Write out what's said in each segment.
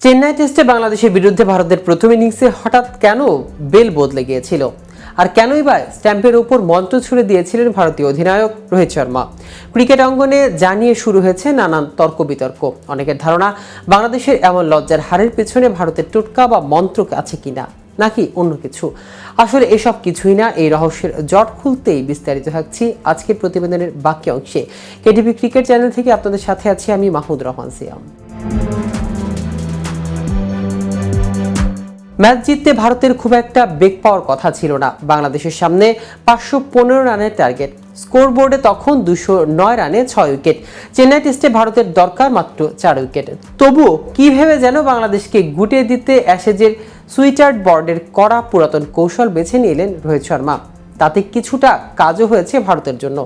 চেন্নাই টেস্টে বাংলাদেশের বিরুদ্ধে ভারতের প্রথম ইনিংসে হঠাৎ কেন বেল বদলে গিয়েছিল, আর কেনই বা স্ট্যাম্পের উপর মন্ত্র ছুড়ে দিয়েছিলেন ভারতীয় অধিনায়ক রোহিত শর্মা। ক্রিকেট অঙ্গনে জানিয়ে শুরু হয়েছে নানান তর্ক বিতর্ক। অনেকের ধারণা বাংলাদেশের এমন লজ্জার হারের পেছনে ভারতের টোটকা বা মন্ত্র আছে কিনা, নাকি অন্য কিছু। আসলে এসব কিছুই না। এই রহস্যের জট খুলতেই বিস্তারিত থাকছি আজকের প্রতিবেদনের বাকি অংশে। কেটিভি ক্রিকেট চ্যানেল থেকে আপনাদের সাথে আছি আমি মাহমুদ রহমান সিয়াম। ম্যাচ জিততে ভারতের খুব একটা বেগ পাওয়ার কথা ছিল না। বাংলাদেশের সামনে 515 রানের টার্গেট, স্কোর বোর্ডে তখন 209 রানে 6 উইকেট। চেন্নাই টেস্টে ভারতের দরকার মাত্র 4 উইকেট। তবুও কি ভেবে যেন বাংলাদেশকে গুটিয়ে দিতে অ্যাশেজের সুইচার্ড বোর্ডের কড়া পুরাতন কৌশল বেছে নিলেন রোহিত শর্মা। তাতে কিছুটা কাজও হয়েছে ভারতের জন্য।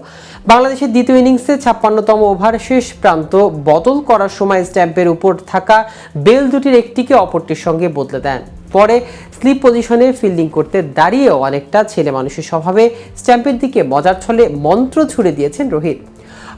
বাংলাদেশের দ্বিতীয় ইনিংসে 56তম ওভার শেষ প্রান্ত বদল করার সময় স্ট্যাম্পের উপর থাকা বেল দুটির একটিকে অপরটির সঙ্গে বদলে দেন। পরে স্লিপ পজিশনে ফিল্ডিং করতে দাঁড়িয়েও অনেকটা ছেলে মানুষের স্বভাবে স্ট্যাম্পের দিকে মজার ছলে মন্ত্র ছুড়ে দিয়েছেন রোহিত।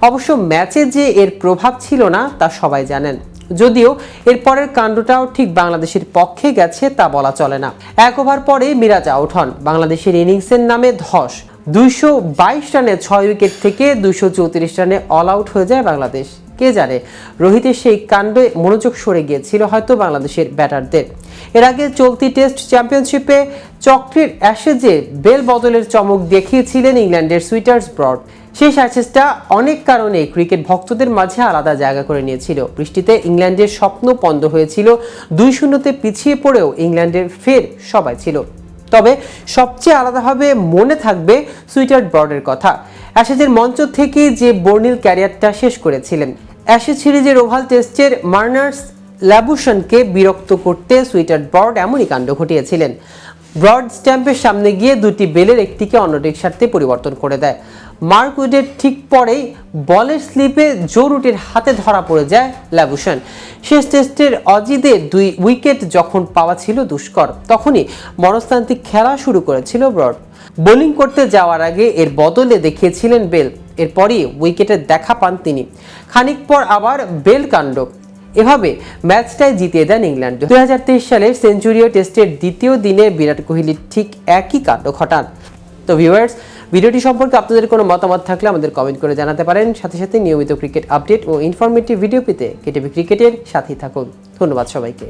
অবশ্য ম্যাচে যে এর প্রভাব ছিল না তা সবাই জানেন, যদিও এর পরের কাণ্ডটাও ঠিক বাংলাদেশের পক্ষে গেছে তা বলা চলে না। 1 ওভার পরে মিরাজ আউট হন। বাংলাদেশের ইনিংসের নামে ধস। 222 রানে 6 উইকেট থেকে 234 রানে অল আউট হয়ে যায় বাংলাদেশ। কে জানে রোহিতের সেই কাণ্ডে মনোযোগ সরে গিয়েছিল হয়তো বাংলাদেশের ব্যাটারদের। এর আগে চলতি টেস্ট চ্যাম্পিয়নশিপে চক্রের অ্যাশেজে বেল বদলের চমক দেখিয়েছিলেন ইংল্যান্ডের সুইটার্স ব্রড। সেই অ্যাশেজটা অনেক কারণে ক্রিকেট ভক্তদের মাঝে আলাদা জায়গা করে নিয়েছিল। বৃষ্টিতে ইংল্যান্ডের স্বপ্ন পন্দ হয়েছিল। 2-0 পিছিয়ে পড়েও ইংল্যান্ডের ফের সবাই ছিল। তবে সবচেয়ে আলাদাভাবে মনে থাকবে সুইটার্ড ব্রডের কথা। অ্যাশেজের মঞ্চ থেকে যে বর্ণিল ক্যারিয়ারটা শেষ করেছিলেন। অ্যাশেজ সিরিজের ওভাল টেস্টের মার্নার্স ল্যাবুশনকে বিরক্ত করতে সুইটার্ড ব্রড এমনই কাণ্ড ঘটিয়েছিলেন। ব্রড স্ট্যাম্পের সামনে গিয়ে দুটি বেলের একটিকে অন্যটির স্বার্থে পরিবর্তন করে দেয়। মার্ক উডের ঠিক পরেই বলের স্লিপে জো রুটের হাতে ধরা পড়ে যায় ল্যাবুশন। শেষ টেস্টের অজিদের 2 উইকেট যখন পাওয়া ছিল দুষ্কর, তখনই মনস্তান্ত্রিক খেলা শুরু করেছিল ব্রড। বোলিং করতে যাওয়ার আগে এর বদলে দেখিয়েছিলেন বেল। এরপরই উইকেটের দেখা পান তিনি। খানিক পর আবার বেল কাণ্ড। এভাবে ম্যাচটাই জিতিয়ে দেন ইংল্যান্ড। 2023 সালের সেঞ্চুরিও টেস্টের দ্বিতীয় দিনে বিরাট কোহলির ঠিক একই কাণ্ড ঘটান। তো ভিউয়ার্স, ভিডিওটি সম্পর্কে আপনাদের কোনো মতামত থাকলে আমাদের কমেন্ট করে জানাতে পারেন। সাথে সাথে নিয়মিত ক্রিকেট আপডেট ও ইনফরমেটিভ ভিডিও পেতে কেটিভি ক্রিকেটের সাথেই থাকুন। ধন্যবাদ সবাইকে।